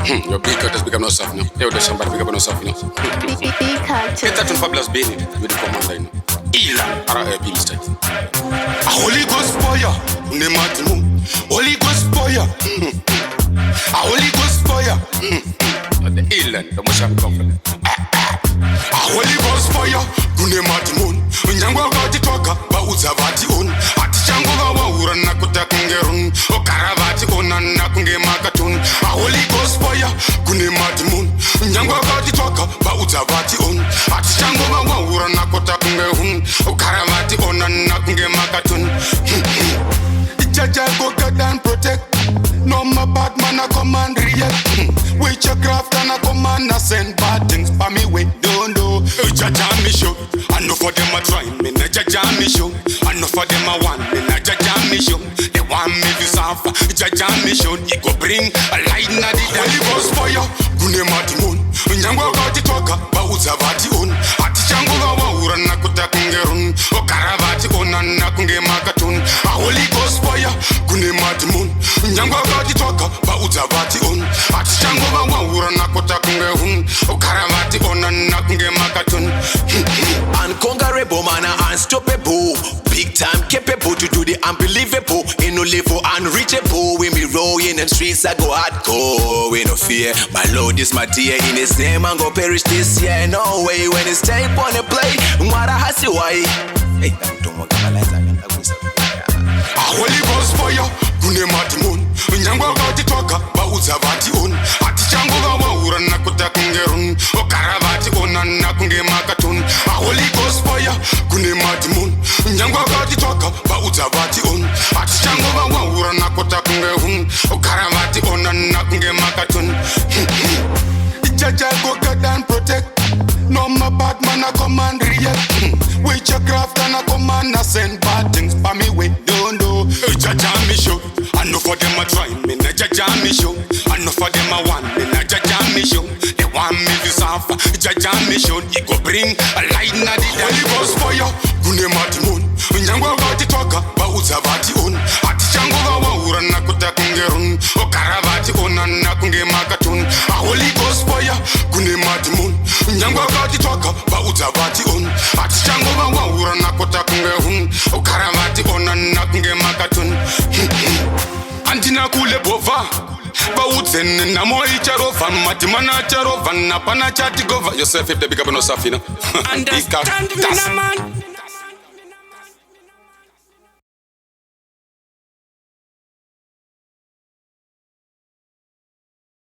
Your big cut has become no soft now. Yo, the somebody become no soft now. Get that on Fabulous Benny with the commander, you know. Eland, R.I.P. mistake. A Holy Ghost fire, Nematimu. Holy Ghost fire. A Holy Ghost fire. The Eland, the most I'm confident. A Holy Ghost fire, Nematimu. Nyangwa vati toka, bauza vati on. Ati chango vawa na kutakungerun. Okaravati ona na kunge makatun. A Holy Ghost fire, Nematimu. Nyangwa vati toka, bauza vati on. Ati chango vawa na kutakungerun. Okaravati ona na kunge makatun. Jaja go God and protect. No my bad man a come and react. Witchcraft and a come and a send bad things for me we don't know. Jaja me show. I know for them a try me na Jaja me show. I know for them a want me na Jaja me show. They want me to suffer. Jaja me show. He go bring a light na the Holy Ghost fire. Gune matimun. Nyangwa vati toka bauza vati on. Ati chango vawa na kutakungerun. Okaravati ona na kunge makatun. A Holy Ghost fire. Gune matimun. Nyangwa vati toka bauza vati on. Ati chango vawa na kutakungerun. Okaravati ona na kunge makatun. Unconquerable man, unstoppable. Big time capable to do the unbelievable. In no level unreachable. When we roll in them streets, I go hardcore. We no fear. My Lord is my dear. In His name, I'm gonna perish this year. No way. When it's tape on the play, what I see why. Hey, don't want to light. A Holy Ghost fire, Gune matimun. Nyangwa vati toka, bauza vati on. Ati chango vawa na kutakungerun. Okaravati ona na kunge makatun. A Holy Ghost fire, Gune matimun. Nyangwa vati toka, bauza vati on. Ati chango vawa na kutakungerun. Okaravati ona na kunge makatun. Jaja go God and protect. No my bad man a come and react. Witchcraft and a come and a send bad things for me we don't know. Jaja me show. I know for them a try me na Jaja me show. I know for them a want me na Jaja me show. They want me to suffer. Jaja me show. He go bring a light na the Holy Ghost fire. Gune matimun. Nyangwa vati toka bauza vati on. Ati chango vawa na kutakungerun. Okaravati ona na kunge makatun. A Holy Ghost fire. Gune matimun. Nyangwa vati toka bauza vati on. Ati chango vawa na kutakungerun. Okaravati ona na kunge makatun. Antina kule bova. Bautsen na moi charova. Matimana charova. Na pana chati gova. Yourself if they become no safina. Understand me na man.